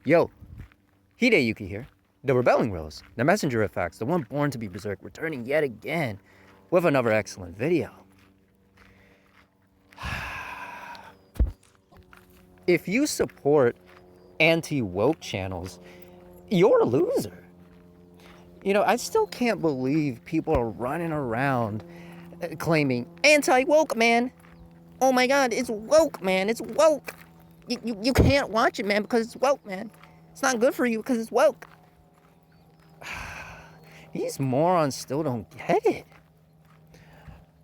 Yo, Hideyuki here. The Rebelling Rose, the messenger of facts, the one born to be berserk, returning yet again with another excellent video. If you support anti-woke channels, you're a loser. You know, I still can't believe people are running around claiming anti-woke, man. Oh my god, it's woke, man. It's woke. You can't watch it, man, because it's woke, man. It's not good for you because it's woke. These morons still don't get it.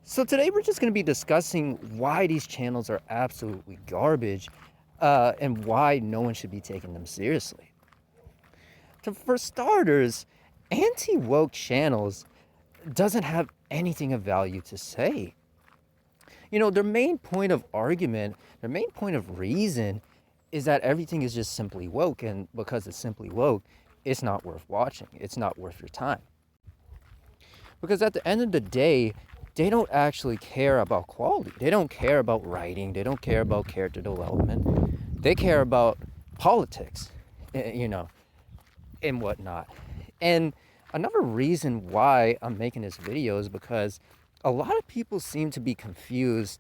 So today we're just going to be discussing why these channels are absolutely garbage and why no one should be taking them seriously. For starters, anti-woke channels doesn't have anything of value to say. You know, their main point of argument, their main point of reason is that everything is just simply woke, and because it's simply woke, it's not worth watching. It's not worth your time. Because at the end of the day, they don't actually care about quality. They don't care about writing. They don't care about character development. They care about politics, you know, and whatnot. And another reason why I'm making this video is because a lot of people seem to be confused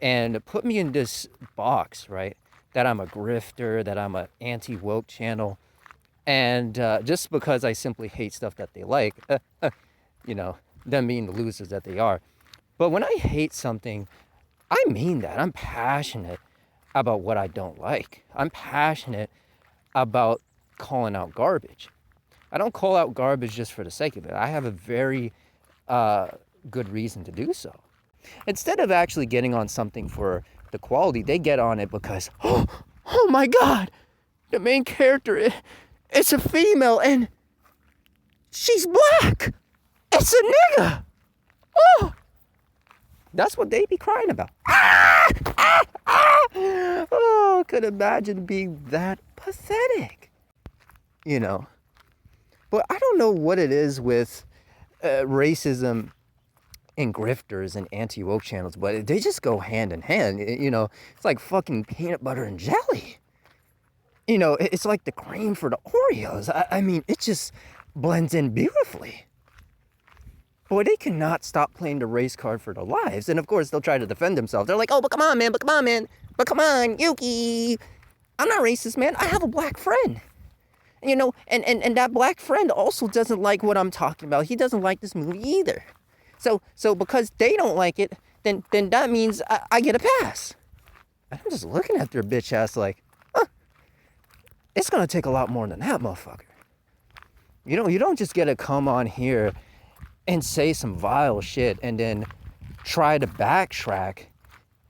and put me in this box, right? That I'm a grifter, that I'm an anti-woke channel. And just because I simply hate stuff that they like, you know, them being the losers that they are. But when I hate something, I mean that. I'm passionate about what I don't like. I'm passionate about calling out garbage. I don't call out garbage just for the sake of it. I have a very good reason to do so. Instead of actually getting on something for the quality, they get on it because, oh my God, the main character, it's a female and she's black. It's a nigga. Oh, that's what they be crying about. Oh, could imagine being that pathetic, you know. But I don't know what it is with racism and grifters and anti-woke channels, but they just go hand in hand. You know, it's like fucking peanut butter and jelly. You know, it's like the cream for the Oreos. I mean, it just blends in beautifully. Boy, they cannot stop playing the race card for their lives. And of course, they'll try to defend themselves. They're like, oh, but come on, man, but come on, Yuki. I'm not racist, man. I have a black friend. You know, and that black friend also doesn't like what I'm talking about. He doesn't like this movie either. So because they don't like it, then that means I get a pass. I'm just looking at their bitch ass like, it's gonna take a lot more than that, motherfucker. You know, you don't just get to come on here and say some vile shit and then try to backtrack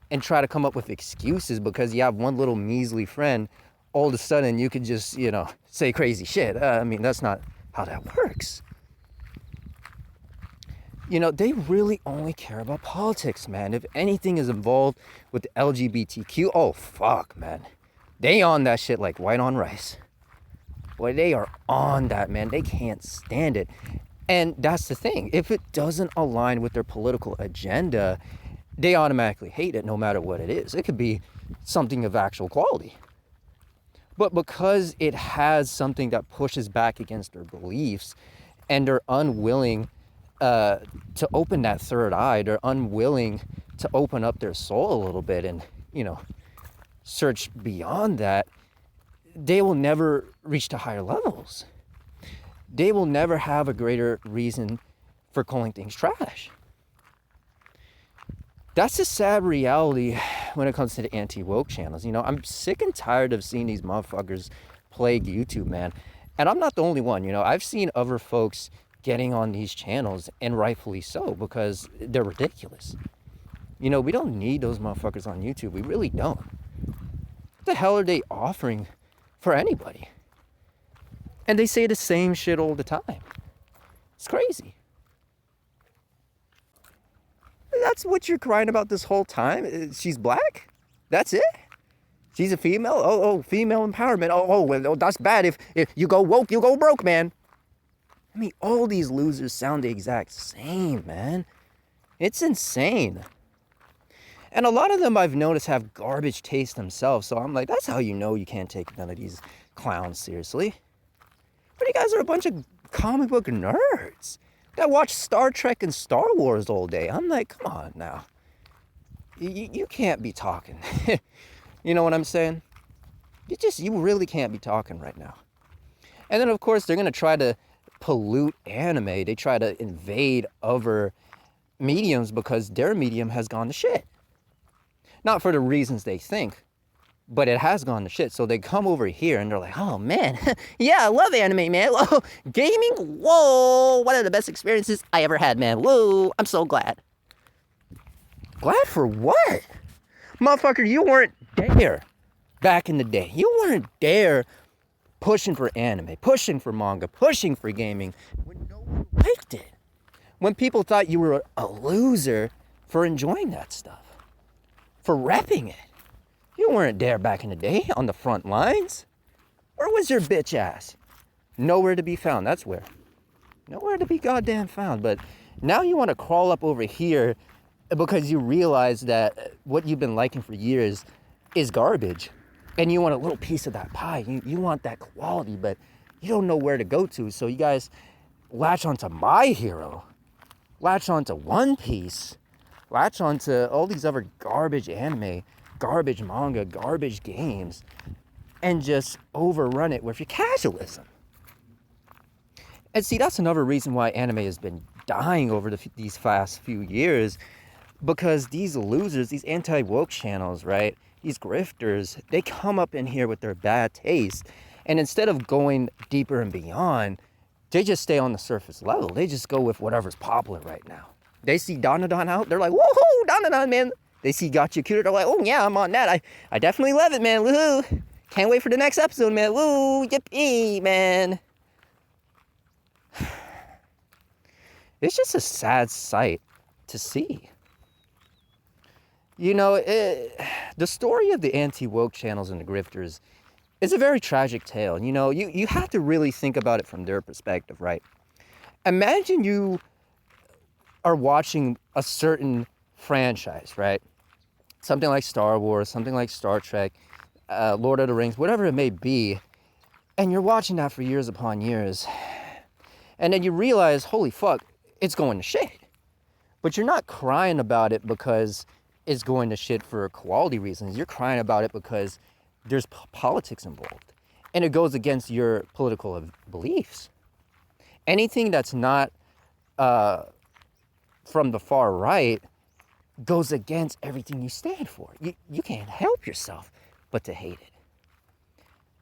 and try to come up with excuses because you have one little measly friend. All of a sudden you can just, you know, say crazy shit. I mean, that's not how that works. You know, they really only care about politics, man. If anything is involved with the LGBTQ, oh, fuck, man. They on that shit like white on rice. Boy, they are on that, man. They can't stand it. And that's the thing. If it doesn't align with their political agenda, they automatically hate it no matter what it is. It could be something of actual quality. But because it has something that pushes back against their beliefs and they're unwilling to open that third eye, they're unwilling to open up their soul a little bit and, you know, search beyond that, they will never reach to higher levels. They will never have a greater reason for calling things trash. That's a sad reality when it comes to the anti-woke channels. You know, I'm sick and tired of seeing these motherfuckers plague YouTube, man. And I'm not the only one, you know. I've seen other folks getting on these channels, and rightfully so, because they're ridiculous. You know, we don't need those motherfuckers on YouTube. We really don't. What the hell are they offering for anybody? And they say the same shit all the time. It's crazy. That's what you're crying about this whole time? She's black? That's it? She's a female? Oh, female empowerment. Well, that's bad. If you go woke, you go broke, man. I mean, all these losers sound the exact same, man. It's insane. And a lot of them I've noticed have garbage taste themselves. So I'm like, that's how you know you can't take none of these clowns seriously. But you guys are a bunch of comic book nerds that watch Star Trek and Star Wars all day. I'm like, come on now. You can't be talking. You know what I'm saying? You really can't be talking right now. And then, of course, they're going to try to pollute anime. They try to invade other mediums because their medium has gone to shit. Not for the reasons they think, but it has gone to shit. So they come over here and they're like, oh, man. Yeah, I love anime, man. Whoa, gaming? Whoa, one of the best experiences I ever had, man. Whoa, I'm so glad. Glad for what? Motherfucker, you weren't there back in the day. You weren't there pushing for anime, pushing for manga, pushing for gaming when no one liked it. When people thought you were a loser for enjoying that stuff, for repping it. You weren't there back in the day on the front lines. Where was your bitch ass? Nowhere to be found, that's where. Nowhere to be goddamn found. But now you want to crawl up over here because you realize that what you've been liking for years is garbage. And you want a little piece of that pie. You want that quality, but you don't know where to go to. So you guys latch onto My Hero. Latch onto One Piece. Latch onto all these other garbage anime, garbage manga, garbage games. And just overrun it with your casualism. And see, that's another reason why anime has been dying over these past few years. Because these losers, these anti-woke channels, right? These grifters, they come up in here with their bad taste. And instead of going deeper and beyond, they just stay on the surface level. They just go with whatever's popular right now. They see Danadon out, they're like, woohoo, Danadon, man. They see Gotcha Cuter, they're like, oh yeah, I'm on that. I definitely love it, man. Woohoo. Can't wait for the next episode, man. Woo, yippee, man. It's just a sad sight to see. You know, the story of the anti-woke channels and the grifters is a very tragic tale. You know, you have to really think about it from their perspective, right? Imagine you are watching a certain franchise, right? Something like Star Wars, something like Star Trek, Lord of the Rings, whatever it may be, and you're watching that for years upon years. And then you realize, holy fuck, it's going to shit. But you're not crying about it because it's going to shit for quality reasons. You're crying about it because there's politics involved. And it goes against your political beliefs. Anything that's not from the far right goes against everything you stand for. You can't help yourself but to hate it.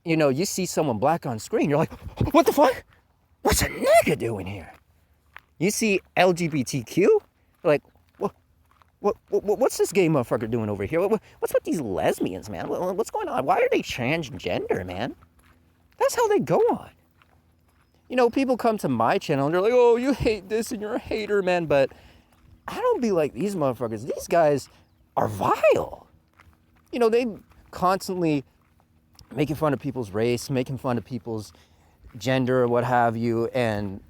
You know, you see someone black on screen, you're like, what the fuck? What's a nigga doing here? You see LGBTQ, you're like, what's this gay motherfucker doing over here? What's with these lesbians, man? What's going on? Why are they transgender, man? That's how they go on. You know, people come to my channel and they're like, oh, you hate this and you're a hater, man. But I don't be like these motherfuckers. These guys are vile. You know, they constantly making fun of people's race, making fun of people's gender or what have you. And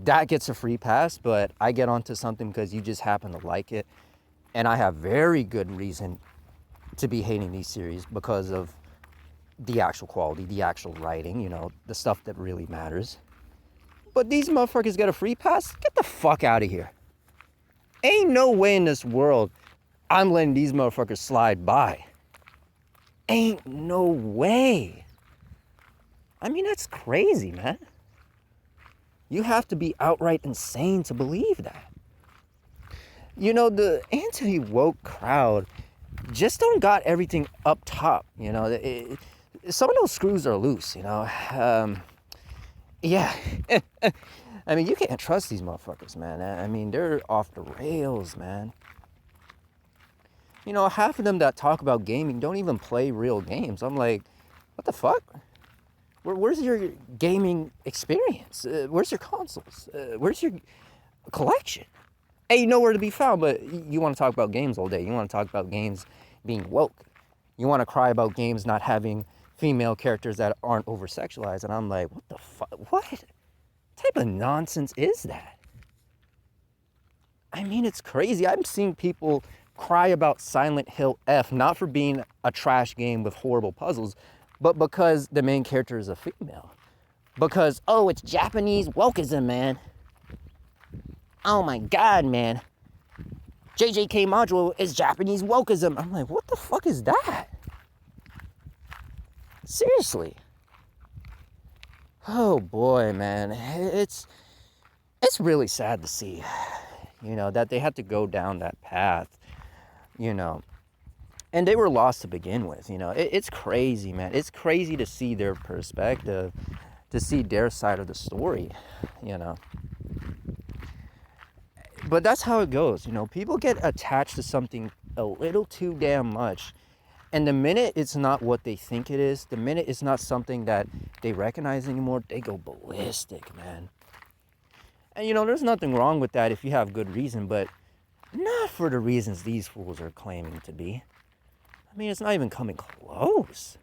that gets a free pass, but I get onto something because you just happen to like it. And I have very good reason to be hating these series because of the actual quality, the actual writing, you know, the stuff that really matters. But these motherfuckers get a free pass? Get the fuck out of here. Ain't no way in this world I'm letting these motherfuckers slide by. Ain't no way. I mean, that's crazy, man. You have to be outright insane to believe that. You know, the anti-woke crowd just don't got everything up top, you know. Some of those screws are loose, you know. Yeah. I mean, you can't trust these motherfuckers, man. I mean, they're off the rails, man. You know, half of them that talk about gaming don't even play real games. I'm like, what the fuck? Where's your gaming experience? Where's your consoles? Where's your collection? Ain't nowhere to be found, but you want to talk about games all day. You want to talk about games being woke. You want to cry about games not having female characters that aren't over-sexualized. And I'm like, what the fuck? What type of nonsense is that? I mean, it's crazy. I'm seeing people cry about Silent Hill F, not for being a trash game with horrible puzzles, but because the main character is a female. Because, oh, it's Japanese wokeism, man. Oh my God, man. JJK module is Japanese wokeism. I'm like, what the fuck is that? Seriously. Oh boy, man. It's really sad to see, that they had to go down that path, and they were lost to begin with. It's crazy, man. It's crazy to see their perspective, to see their side of the story, but that's how it goes. People get attached to something a little too damn much, and the minute it's not what they think it is, the minute it's not something that they recognize anymore, they go ballistic, man. And there's nothing wrong with that if you have good reason, but not for the reasons these fools are claiming to be. I mean, it's not even coming close.